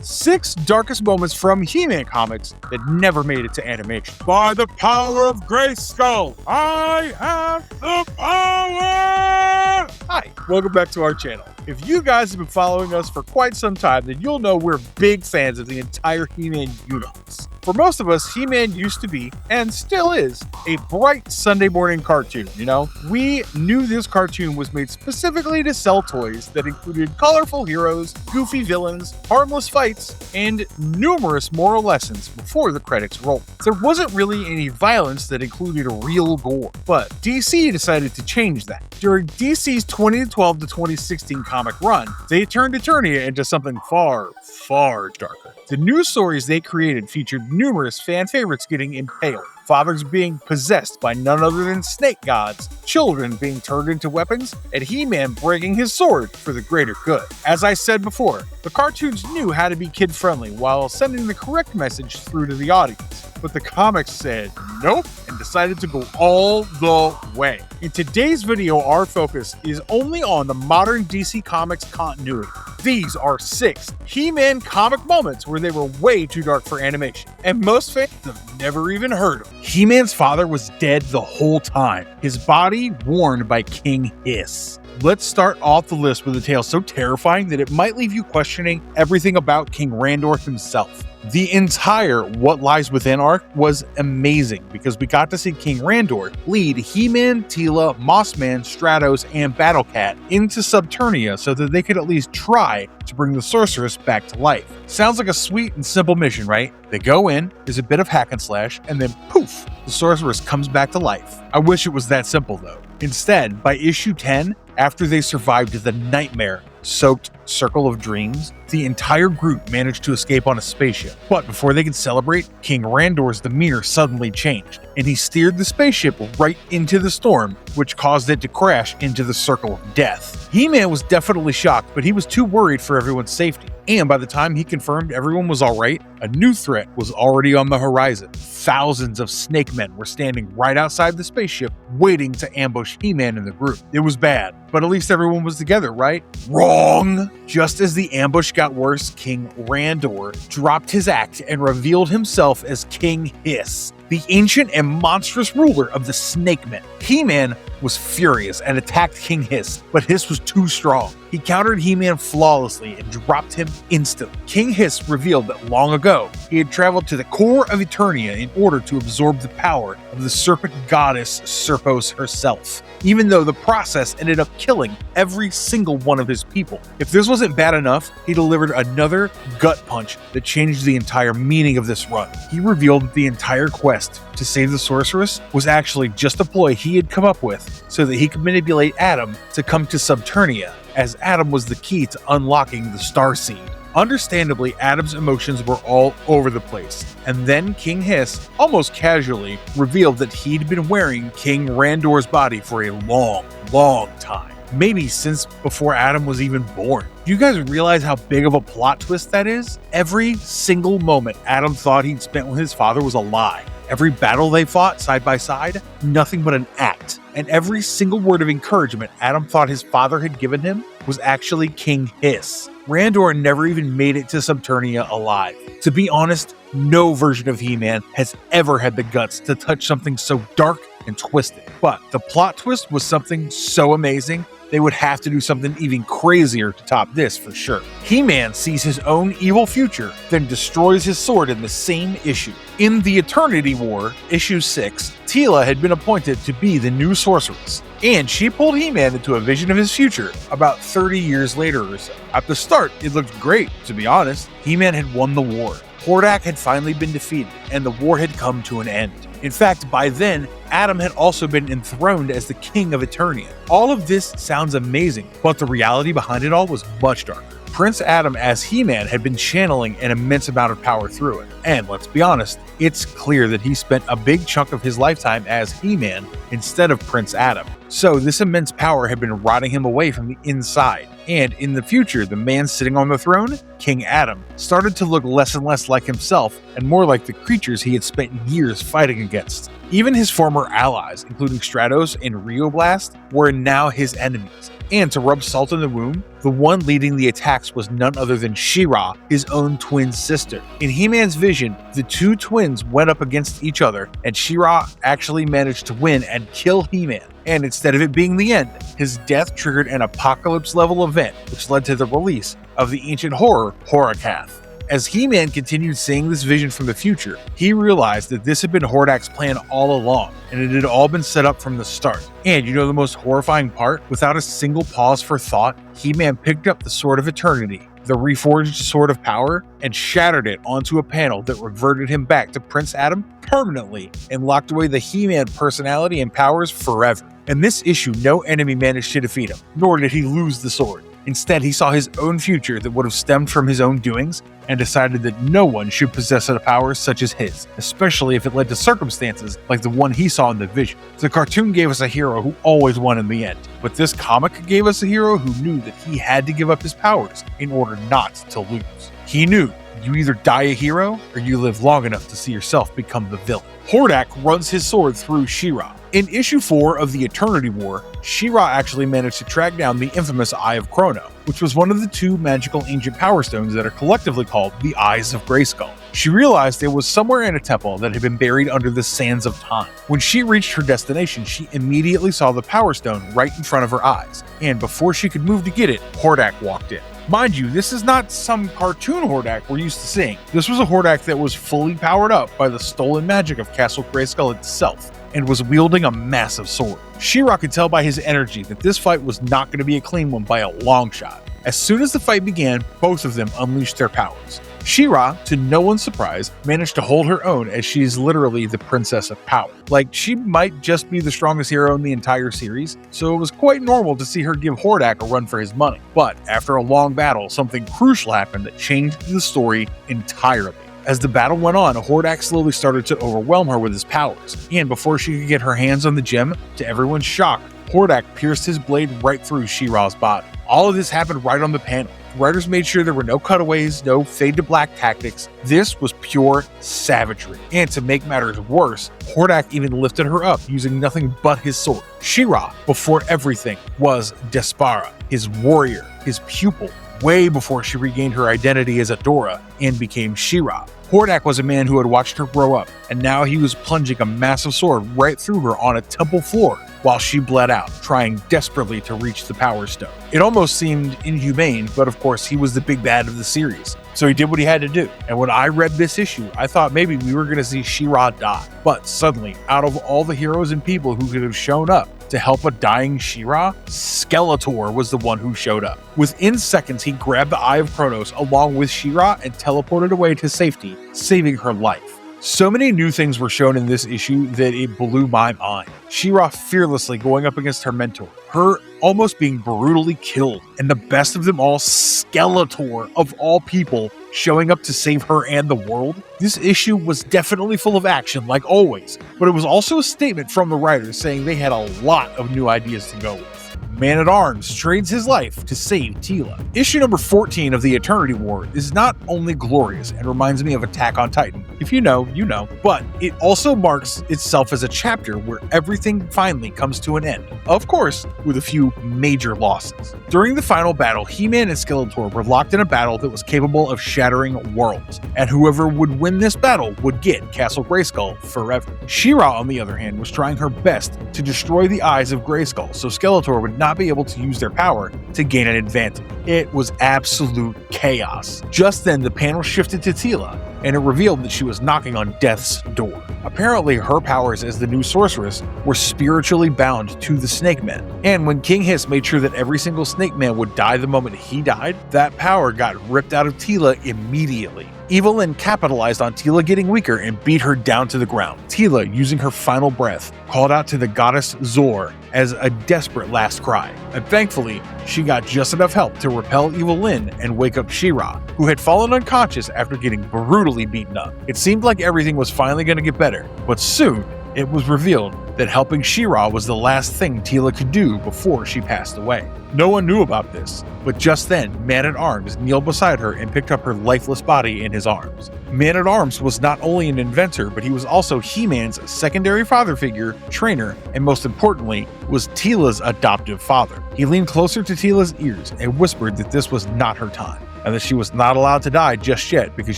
6 darkest moments from He-Man comics that never made it to animation. By the power of Grayskull, I have the power! Hi, welcome back to our channel. If you guys have been following us for quite some time, then you'll know we're big fans of the entire He-Man universe. For most of us, He-Man used to be, and still is, a bright Sunday morning cartoon, you know? We knew this cartoon was made specifically to sell toys that included colorful heroes, goofy villains, harmless fights, and numerous moral lessons before the credits rolled. There wasn't really any violence that included real gore, but DC decided to change that. During DC's 2012 to 2016 comic run, they turned Eternia into something far, far darker. The news stories they created featured numerous fan favorites getting impaled, fathers being possessed by none other than snake gods, children being turned into weapons, and He-Man breaking his sword for the greater good. As I said before, the cartoons knew how to be kid-friendly while sending the correct message through to the audience. But the comics said nope and decided to go all the way. In today's video, our focus is only on the modern DC Comics continuity. These are 6 He-Man comic moments where they were way too dark for animation, and most fans have never even heard of them. He-Man's father was dead the whole time, his body worn by King Hiss. Let's start off the list with a tale so terrifying that it might leave you questioning everything about King Randor himself. The entire What Lies Within arc was amazing because we got to see King Randor lead He-Man, Teela, Mossman, Stratos, and Battle Cat into Subternia so that they could at least try to bring the sorceress back to life. Sounds like a sweet and simple mission, right? They go in, there's a bit of hack and slash, and then poof, the sorceress comes back to life. I wish it was that simple though. Instead, by issue 10, after they survived the nightmare-soaked Circle of Dreams, the entire group managed to escape on a spaceship. But before they could celebrate, King Randor's demeanor suddenly changed, and he steered the spaceship right into the storm, which caused it to crash into the Circle of Death. He-Man was definitely shocked, but he was too worried for everyone's safety. And by the time he confirmed everyone was alright, a new threat was already on the horizon. Thousands of snake men were standing right outside the spaceship, waiting to ambush He-Man and the group. It was bad, but at least everyone was together, right? Wrong! Just as the ambush got worse, King Randor dropped his axe and revealed himself as King Hiss, the ancient and monstrous ruler of the Snake Men. He-Man was furious and attacked King Hiss, but Hiss was too strong. He countered He-Man flawlessly and dropped him instantly. King Hiss revealed that long ago, he had traveled to the core of Eternia in order to absorb the power of the serpent goddess Serpos herself, even though the process ended up killing every single one of his people. If this wasn't bad enough, he delivered another gut punch that changed the entire meaning of this run. He revealed that the entire quest to save the sorceress was actually just a ploy he had come up with so that he could manipulate Adam to come to Subternia, as Adam was the key to unlocking the Starseed. Understandably, Adam's emotions were all over the place, and then King Hiss, almost casually, revealed that he'd been wearing King Randor's body for a long, long time. Maybe since before Adam was even born. Do you guys realize how big of a plot twist that is? Every single moment Adam thought he'd spent with his father was a lie. Every battle they fought side by side, nothing but an act. And every single word of encouragement Adam thought his father had given him was actually King Hiss. Randor never even made it to Subternia alive. To be honest, no version of He-Man has ever had the guts to touch something so dark and twisted. But the plot twist was something so amazing, they would have to do something even crazier to top this for sure. He-Man sees his own evil future, then destroys his sword in the same issue. In the Eternity War, issue 6, Teela had been appointed to be the new sorceress, and she pulled He-Man into a vision of his future about 30 years later or so. At the start, it looked great, to be honest. He-Man had won the war. Hordak had finally been defeated, and the war had come to an end. In fact, by then, Adam had also been enthroned as the king of Eternia. All of this sounds amazing, but the reality behind it all was much darker. Prince Adam as He-Man had been channeling an immense amount of power through it. And let's be honest, it's clear that he spent a big chunk of his lifetime as He-Man instead of Prince Adam. So this immense power had been rotting him away from the inside. And in the future, the man sitting on the throne, King Adam, started to look less and less like himself and more like the creatures he had spent years fighting against. Even his former allies, including Stratos and Rioblast, were now his enemies. And to rub salt in the wound, the one leading the attacks was none other than She-Ra, his own twin sister. In He-Man's vision, the two twins went up against each other, and She-Ra actually managed to win and kill He-Man. And instead of it being the end, his death triggered an apocalypse-level event, which led to the release of the ancient horror, Horakath. As He-Man continued seeing this vision from the future, he realized that this had been Hordak's plan all along, and it had all been set up from the start. And you know the most horrifying part? Without a single pause for thought, He-Man picked up the Sword of Eternity, the reforged Sword of Power, and shattered it onto a panel that reverted him back to Prince Adam permanently and locked away the He-Man personality and powers forever. In this issue, no enemy managed to defeat him, nor did he lose the sword. Instead, he saw his own future that would have stemmed from his own doings and decided that no one should possess a power such as his, especially if it led to circumstances like the one he saw in the vision. The cartoon gave us a hero who always won in the end, but this comic gave us a hero who knew that he had to give up his powers in order not to lose. He knew you either die a hero or you live long enough to see yourself become the villain. Hordak runs his sword through She-Ra. In issue 4 of the Eternity War, She-Ra actually managed to track down the infamous Eye of Chrono, which was one of the two magical ancient power stones that are collectively called the Eyes of Grayskull. She realized it was somewhere in a temple that had been buried under the sands of time. When she reached her destination, she immediately saw the power stone right in front of her eyes, and before she could move to get it, Hordak walked in. Mind you, this is not some cartoon Hordak we're used to seeing. This was a Hordak that was fully powered up by the stolen magic of Castle Grayskull itself, and was wielding a massive sword. She-Ra could tell by his energy that this fight was not going to be a clean one by a long shot. As soon as the fight began, both of them unleashed their powers. She-Ra, to no one's surprise, managed to hold her own as she's literally the princess of power. Like, she might just be the strongest hero in the entire series, so it was quite normal to see her give Hordak a run for his money. But after a long battle, something crucial happened that changed the story entirely. As the battle went on, Hordak slowly started to overwhelm her with his powers, and before she could get her hands on the gem, to everyone's shock, Hordak pierced his blade right through She-Ra's body. All of this happened right on the panel. The writers made sure there were no cutaways, no fade-to-black tactics. This was pure savagery. And to make matters worse, Hordak even lifted her up using nothing but his sword. She-Ra, before everything, was Despara, his warrior, his pupil, way before she regained her identity as Adora and became She-Ra. Hordak was a man who had watched her grow up, and now he was plunging a massive sword right through her on a temple floor while she bled out, trying desperately to reach the Power Stone. It almost seemed inhumane, but of course he was the big bad of the series, so he did what he had to do. And when I read this issue, I thought maybe we were going to see She-Ra die. But suddenly, out of all the heroes and people who could have shown up to help a dying She-Ra, Skeletor was the one who showed up. Within seconds, he grabbed the Eye of Chronos along with She-Ra and teleported away to safety, saving her life. So many new things were shown in this issue that it blew my mind. She-Ra fearlessly going up against her mentor, her almost being brutally killed, and the best of them all, Skeletor, of all people, showing up to save her and the world. This issue was definitely full of action, like always, but it was also a statement from the writers saying they had a lot of new ideas to go with. Man-at-Arms trades his life to save Teela. Issue number 14 of the Eternity War is not only glorious and reminds me of Attack on Titan. If you know, you know. But it also marks itself as a chapter where everything finally comes to an end. Of course, with a few major losses. During the final battle, He-Man and Skeletor were locked in a battle that was capable of shattering worlds. And whoever would win this battle would get Castle Grayskull forever. She-Ra, on the other hand, was trying her best to destroy the Eyes of Grayskull so Skeletor would not be able to use their power to gain an advantage. It was absolute chaos. Just then, the panel shifted to Teela, and it revealed that she was knocking on death's door. Apparently, her powers as the new sorceress were spiritually bound to the Snake Men. And when King Hiss made sure that every single Snake Man would die the moment he died, that power got ripped out of Teela immediately. Evil Lyn capitalized on Teela getting weaker and beat her down to the ground. Teela, using her final breath, called out to the goddess Zor as a desperate last cry. And thankfully, she got just enough help to repel Evil Lyn and wake up She-Ra, who had fallen unconscious after getting brutally beaten up. It seemed like everything was finally going to get better, but soon, It was revealed that helping She-Ra was the last thing Teela could do before she passed away. No one knew about this, but just then, Man-at-Arms kneeled beside her and picked up her lifeless body in his arms. Man-at-Arms was not only an inventor, but he was also He-Man's secondary father figure, trainer, and most importantly, was Teela's adoptive father. He leaned closer to Teela's ears and whispered that this was not her time, and that she was not allowed to die just yet because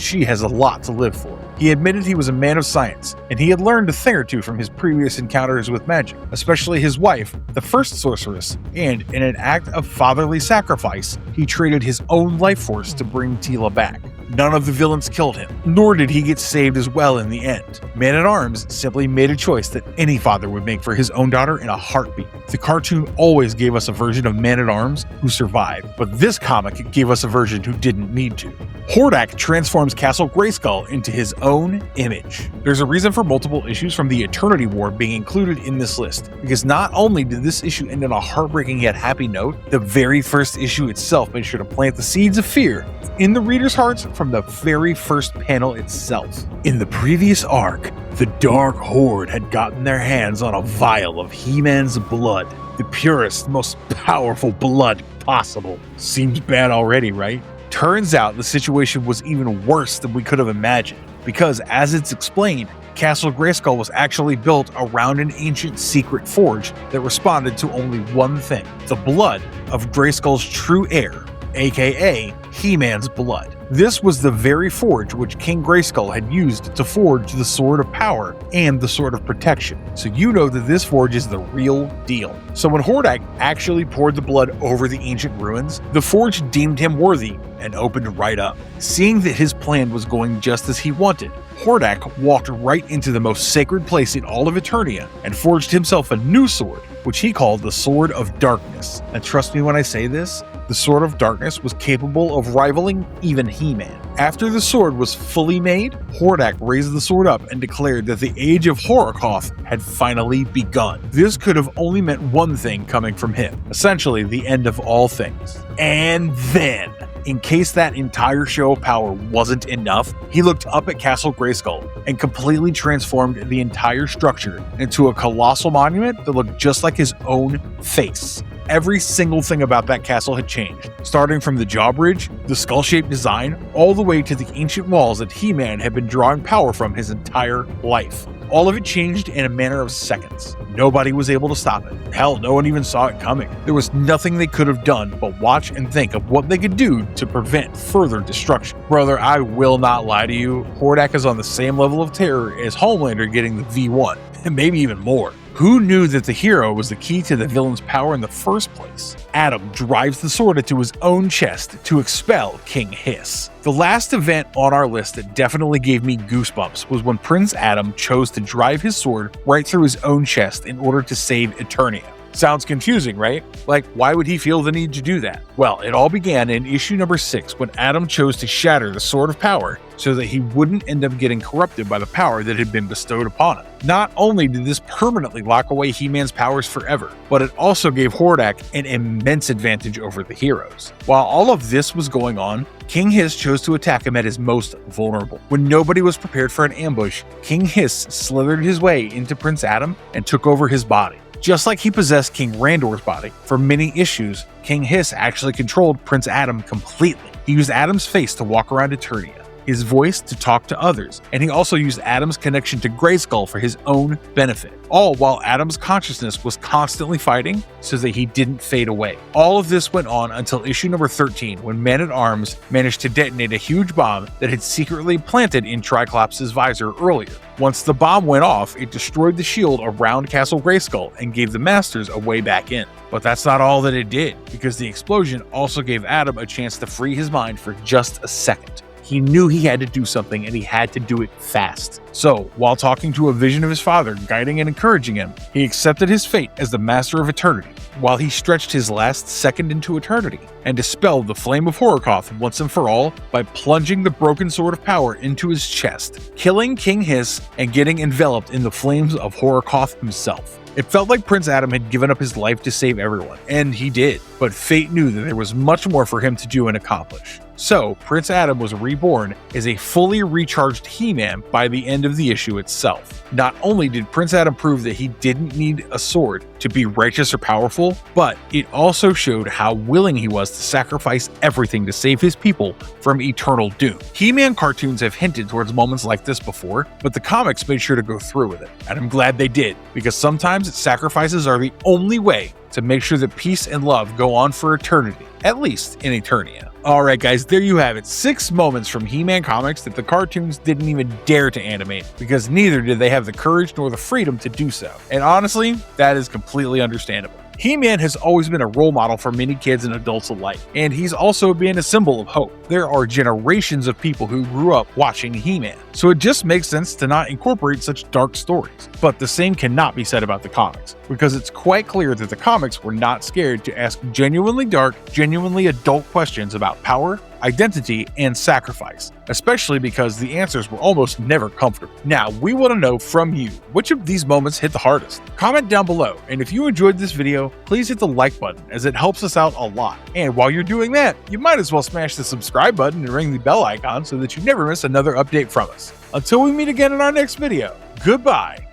she has a lot to live for. He admitted he was a man of science, and he had learned a thing or two from his previous encounters with magic, especially his wife, the first sorceress, and in an act of fatherly sacrifice, he traded his own life force to bring Teela back. None of the villains killed him, nor did he get saved as well in the end. Man-at-Arms simply made a choice that any father would make for his own daughter in a heartbeat. The cartoon always gave us a version of Man-at-Arms who survived, but this comic gave us a version who didn't need to. Hordak transforms Castle Grayskull into his own image. There's a reason for multiple issues from the Eternity War being included in this list, because not only did this issue end on a heartbreaking yet happy note, the very first issue itself made sure to plant the seeds of fear in the readers' hearts from the very first panel itself. In the previous arc, the Dark Horde had gotten their hands on a vial of He-Man's blood, the purest, most powerful blood possible. Seems bad already, right? Turns out the situation was even worse than we could have imagined, because as it's explained, Castle Grayskull was actually built around an ancient secret forge that responded to only one thing: the blood of Grayskull's true heir, aka He-Man's blood. This was the very forge which King Grayskull had used to forge the Sword of Power and the Sword of Protection, so you know that this forge is the real deal. So when Hordak actually poured the blood over the ancient ruins, the forge deemed him worthy and opened right up. Seeing that his plan was going just as he wanted, Hordak walked right into the most sacred place in all of Eternia and forged himself a new sword, which he called the Sword of Darkness. And trust me when I say this, the Sword of Darkness was capable of rivaling even He-Man. After the sword was fully made, Hordak raised the sword up and declared that the Age of Horikoth had finally begun. This could have only meant one thing coming from him, essentially the end of all things. And then, in case that entire show of power wasn't enough, he looked up at Castle Grayskull and completely transformed the entire structure into a colossal monument that looked just like his own face. Every single thing about that castle had changed, starting from the drawbridge, the skull-shaped design, all the way to the ancient walls that He-Man had been drawing power from his entire life. All of it changed in a matter of seconds. Nobody was able to stop it. Hell, no one even saw it coming. There was nothing they could have done but watch and think of what they could do to prevent further destruction. Brother, I will not lie to you, Hordak is on the same level of terror as Homelander getting the V1, and maybe even more. Who knew that the hero was the key to the villain's power in the first place? Adam drives the sword into his own chest to expel King Hiss. The last event on our list that definitely gave me goosebumps was when Prince Adam chose to drive his sword right through his own chest in order to save Eternia. Sounds confusing, right? Like, why would he feel the need to do that? Well, it all began in issue number 6 when Adam chose to shatter the Sword of Power so that he wouldn't end up getting corrupted by the power that had been bestowed upon him. Not only did this permanently lock away He-Man's powers forever, but it also gave Hordak an immense advantage over the heroes. While all of this was going on, King Hiss chose to attack him at his most vulnerable. When nobody was prepared for an ambush, King Hiss slithered his way into Prince Adam and took over his body. Just like he possessed King Randor's body, for many issues, King Hiss actually controlled Prince Adam completely. He used Adam's face to walk around Eternia, his voice to talk to others, and he also used Adam's connection to Grayskull for his own benefit, all while Adam's consciousness was constantly fighting so that he didn't fade away. All of this went on until issue number 13 when Man-at-Arms managed to detonate a huge bomb that had secretly planted in Triclops' visor earlier. Once the bomb went off, it destroyed the shield around Castle Grayskull and gave the Masters a way back in. But that's not all that it did, because the explosion also gave Adam a chance to free his mind for just a second. He knew he had to do something, and he had to do it fast. So, while talking to a vision of his father, guiding and encouraging him, he accepted his fate as the Master of Eternity, while he stretched his last second into eternity, and dispelled the flame of Horikoth once and for all by plunging the broken Sword of Power into his chest, killing King Hiss and getting enveloped in the flames of Horikoth himself. It felt like Prince Adam had given up his life to save everyone, and he did, but fate knew that there was much more for him to do and accomplish. So Prince Adam was reborn as a fully recharged He-Man by the end of the issue itself. Not only did Prince Adam prove that he didn't need a sword to be righteous or powerful, but it also showed how willing he was to sacrifice everything to save his people from eternal doom. He-Man cartoons have hinted towards moments like this before, but the comics made sure to go through with it, and I'm glad they did, because sometimes sacrifices are the only way to make sure that peace and love go on for eternity, at least in Eternia. Alright guys, there you have it. 6 moments from He-Man comics that the cartoons didn't even dare to animate, because neither did they have the courage nor the freedom to do so. And honestly, that is completely understandable. He-Man has always been a role model for many kids and adults alike, and he's also been a symbol of hope. There are generations of people who grew up watching He-Man, so it just makes sense to not incorporate such dark stories. But the same cannot be said about the comics, because it's quite clear that the comics were not scared to ask genuinely dark, genuinely adult questions about power, identity, and sacrifice, especially because the answers were almost never comfortable. Now, we want to know from you, which of these moments hit the hardest? Comment down below, and if you enjoyed this video, please hit the like button as it helps us out a lot. And while you're doing that, you might as well smash the subscribe button and ring the bell icon so that you never miss another update from us. Until we meet again in our next video, goodbye.